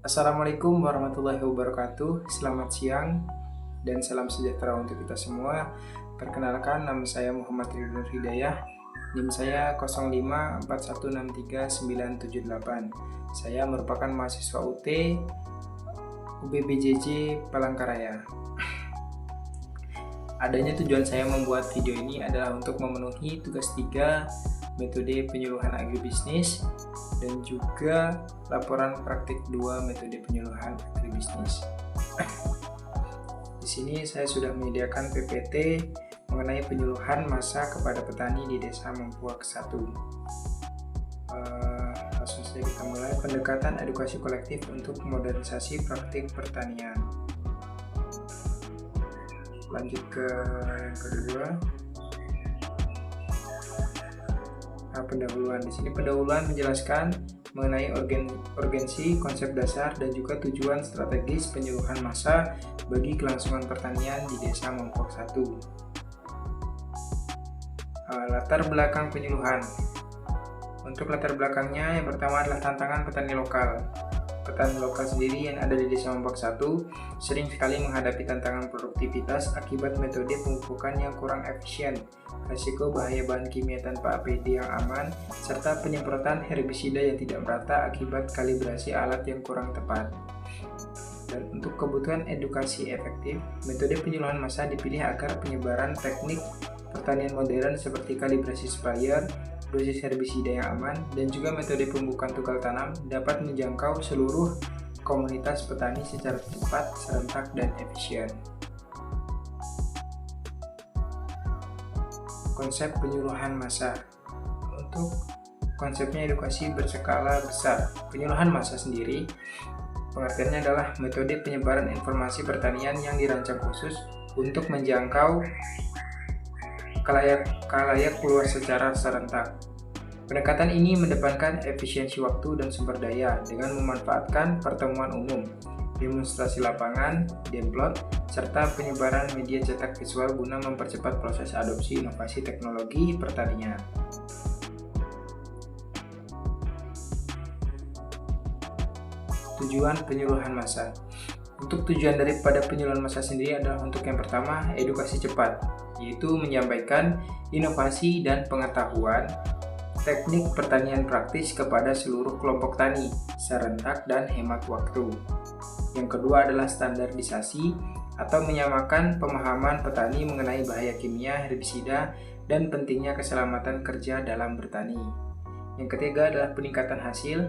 Assalamualaikum warahmatullahi wabarakatuh. Selamat siang dan salam sejahtera untuk kita semua. Perkenalkan, nama saya Muhammad Ridwan Nur Hidayah. NIM saya 0541639978. Saya merupakan mahasiswa UT UBBJJ Palangkaraya. Adanya tujuan saya membuat video ini adalah untuk memenuhi tugas 3 metode penyuluhan agribisnis dan juga laporan praktik 2 metode penyuluhan agribisnis. Di sini saya sudah menyediakan PPT mengenai penyuluhan massa kepada petani di Desa Mempuak 1. Langsung saja kita mulai. Pendekatan edukasi kolektif untuk modernisasi praktik pertanian. Lanjut ke yang kedua. Pendahuluan. Di sini pendahuluan menjelaskan mengenai urgensi, konsep dasar, dan juga tujuan strategis penyuluhan massa bagi kelangsungan pertanian di Desa Mempuak 1. Latar belakang penyuluhan. Untuk latar belakangnya, yang pertama adalah tantangan petani lokal. Petani lokal sendiri yang ada di Desa Mempuak 1 sering sekali menghadapi tantangan produktivitas akibat metode pemupukan yang kurang efisien, risiko bahaya bahan kimia tanpa APD yang aman, serta penyemprotan herbisida yang tidak merata akibat kalibrasi alat yang kurang tepat. Dan untuk kebutuhan edukasi efektif, metode penyuluhan massa dipilih agar penyebaran teknik pertanian modern seperti kalibrasi sprayer, dosis herbisida yang aman, dan juga metode pembukaan tugal tanam dapat menjangkau seluruh komunitas petani secara cepat, serentak, dan efisien. Konsep penyuluhan massa. Untuk konsepnya edukasi berskala besar. Penyuluhan massa sendiri pengertiannya adalah metode penyebaran informasi pertanian yang dirancang khusus untuk menjangkau khalayak luas secara serentak. Pendekatan ini mendepankan efisiensi waktu dan sumber daya dengan memanfaatkan pertemuan umum, demonstrasi lapangan, demplot, serta penyebaran media cetak visual guna mempercepat proses adopsi inovasi teknologi pertanian. Tujuan penyuluhan massa. Untuk tujuan daripada penyuluhan massa sendiri adalah untuk yang pertama, edukasi cepat, yaitu menyampaikan inovasi dan pengetahuan teknik pertanian praktis kepada seluruh kelompok tani, serentak dan hemat waktu. Yang kedua adalah standarisasi atau menyamakan pemahaman petani mengenai bahaya kimia, herbisida, dan pentingnya keselamatan kerja dalam bertani. Yang ketiga adalah peningkatan hasil.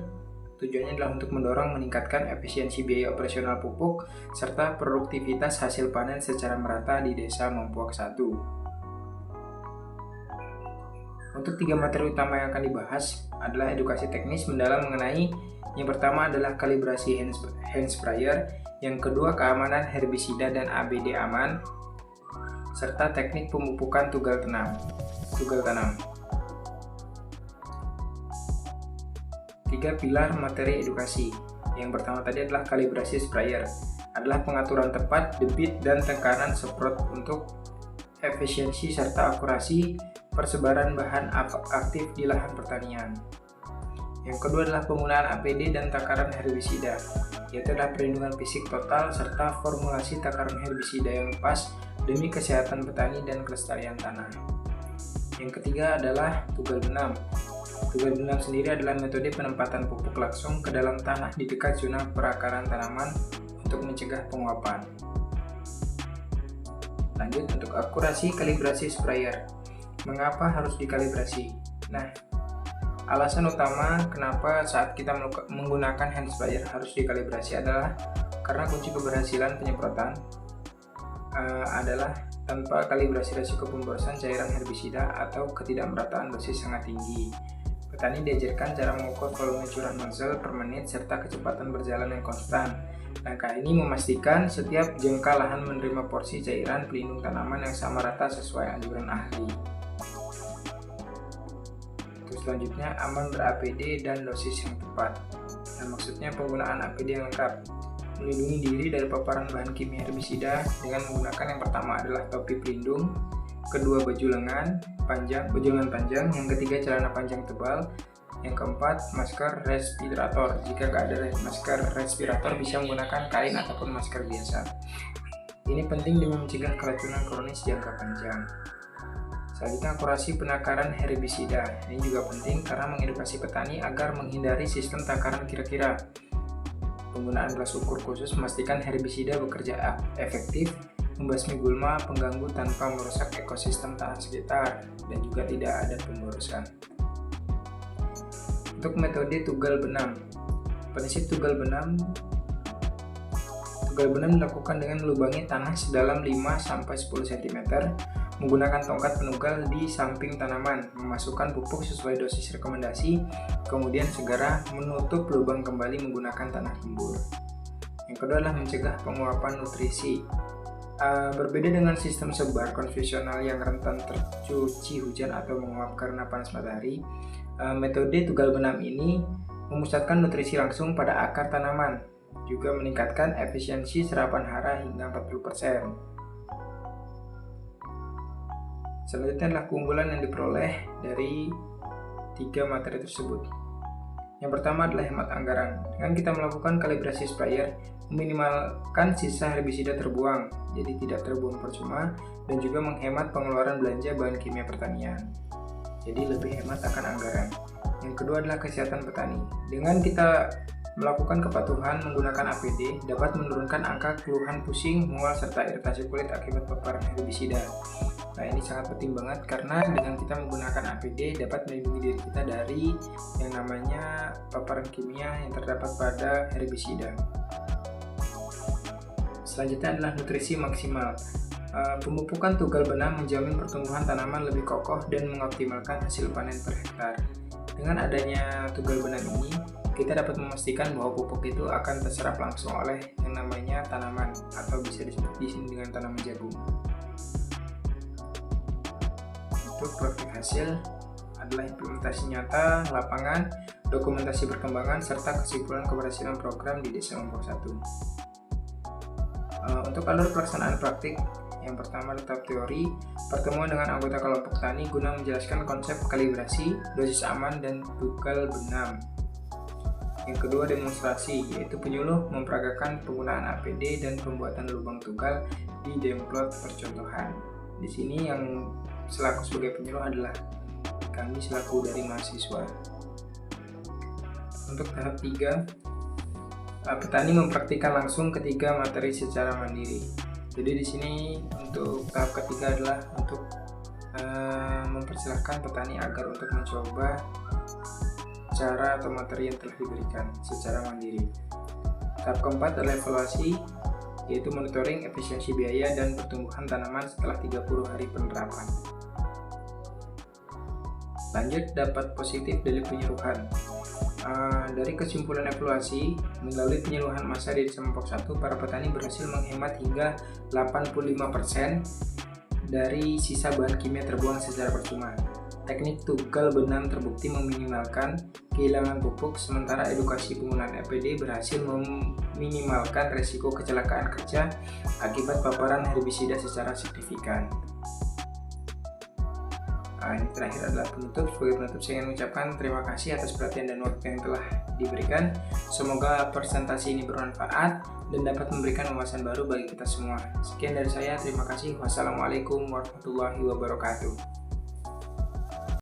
Tujuannya adalah untuk mendorong meningkatkan efisiensi biaya operasional pupuk serta produktivitas hasil panen secara merata di Desa Mempuak 1. Untuk 3 materi utama yang akan dibahas adalah edukasi teknis mendalam mengenai yang pertama adalah kalibrasi hand sprayer, yang kedua keamanan herbisida dan ABD aman, serta teknik pemupukan tugal tanam. 3 pilar materi edukasi. Yang pertama tadi adalah kalibrasi sprayer, adalah pengaturan tepat debit dan tekanan semprot untuk efisiensi serta akurasi persebaran bahan aktif di lahan pertanian. Yang kedua adalah penggunaan APD dan takaran herbisida, yaitu adalah perlindungan fisik total serta formulasi takaran herbisida yang pas demi kesehatan petani dan kelestarian tanah. Yang ketiga adalah tugal benam. Tugal benam sendiri adalah metode penempatan pupuk langsung ke dalam tanah di dekat zona perakaran tanaman untuk mencegah penguapan. Lanjut untuk akurasi kalibrasi sprayer. Mengapa harus dikalibrasi? Nah, alasan utama kenapa saat kita menggunakan hand sprayer harus dikalibrasi adalah karena kunci keberhasilan penyemprotan adalah tanpa kalibrasi risiko pemborosan cairan herbisida atau ketidakmerataan dosis sangat tinggi. Petani diajarkan cara mengukur volume curah nozzle per menit serta kecepatan berjalan yang konstan. Langkah ini memastikan setiap jengkal lahan menerima porsi cairan pelindung tanaman yang sama rata sesuai anjuran ahli. Selanjutnya, aman ber-APD dan dosis yang tepat. Nah, maksudnya penggunaan APD yang lengkap, melindungi diri dari paparan bahan kimia herbisida dengan menggunakan yang pertama adalah topi pelindung, kedua baju lengan panjang, yang ketiga celana panjang tebal, Yang keempat, masker respirator. Jika nggak ada masker respirator, bisa menggunakan kain ataupun masker biasa. Ini penting demi mencegah keracunan kronis jangka panjang. Selanjutnya, akurasi penakaran herbisida. Ini juga penting karena mengedukasi petani agar menghindari sistem takaran kira-kira. Penggunaan gelas ukur khusus memastikan herbisida bekerja efektif, membasmi gulma pengganggu tanpa merusak ekosistem tanah sekitar, dan juga tidak ada pemborosan. Untuk metode tugal benam, prinsip tugal benam dilakukan dengan melubangi tanah sedalam 5-10 cm, menggunakan tongkat penugal di samping tanaman, memasukkan pupuk sesuai dosis rekomendasi, kemudian segera menutup lubang kembali menggunakan tanah gembur. Yang kedua adalah mencegah penguapan nutrisi. Berbeda dengan sistem sebar konvensional yang rentan tercuci hujan atau menguap karena panas matahari, metode tugal benam ini memusatkan nutrisi langsung pada akar tanaman, juga meningkatkan efisiensi serapan hara hingga 40%. Selanjutnya adalah keunggulan yang diperoleh dari 3 materi tersebut. Yang pertama adalah hemat anggaran. Dengan kita melakukan kalibrasi sprayer, meminimalkan sisa herbisida terbuang, jadi tidak terbuang percuma, dan juga menghemat pengeluaran belanja bahan kimia pertanian. Jadi lebih hemat akan anggaran. Yang kedua adalah kesehatan petani. Dengan kita melakukan kepatuhan menggunakan APD, dapat menurunkan angka keluhan pusing, mual, serta iritasi kulit akibat paparan herbisida. Nah, ini sangat penting banget karena dengan kita menggunakan APD dapat melindungi diri kita dari yang namanya paparan kimia yang terdapat pada herbisida. Selanjutnya adalah nutrisi maksimal. Pemupukan tugal benam menjamin pertumbuhan tanaman lebih kokoh dan mengoptimalkan hasil panen per hektar. Dengan adanya tugal benam ini, kita dapat memastikan bahwa pupuk itu akan terserap langsung oleh yang namanya tanaman, atau bisa disebut di sini dengan tanaman jagung. Untuk praktik hasil adalah implementasi nyata, lapangan, dokumentasi perkembangan, serta kesimpulan keberhasilan program di Desa Lombok 1. Untuk alur pelaksanaan praktik, yang pertama tahap teori, pertemuan dengan anggota kelompok tani guna menjelaskan konsep kalibrasi, dosis aman, dan tugal benam. Yang kedua, demonstrasi, yaitu penyuluh memperagakan penggunaan APD dan pembuatan lubang tugal di demplot percontohan. Di sini yang selaku sebagai penyuluh adalah kami selaku dari mahasiswa. Untuk tahap 3, petani mempraktikkan langsung ketiga materi secara mandiri. Jadi di sini untuk tahap ketiga adalah untuk mempersilahkan petani agar untuk mencoba cara atau materi yang telah diberikan secara mandiri. Tahap keempat adalah evaluasi, yaitu monitoring efisiensi biaya dan pertumbuhan tanaman setelah 30 hari penerapan. Lanjut, dapat positif dari penyuluhan. Dari kesimpulan evaluasi, melalui penyuluhan massa di Desa Lombok 1, para petani berhasil menghemat hingga 85% dari sisa bahan kimia terbuang secara percuma. Teknik tugal benam terbukti meminimalkan kehilangan pupuk, sementara edukasi penggunaan APD berhasil meminimalkan resiko kecelakaan kerja akibat paparan herbisida secara signifikan. Ini terakhir adalah penutup. Sebagai penutup, saya ingin mengucapkan terima kasih atas perhatian dan waktu yang telah diberikan. Semoga presentasi ini bermanfaat dan dapat memberikan wawasan baru bagi kita semua. Sekian dari saya, terima kasih. Wassalamualaikum warahmatullahi wabarakatuh.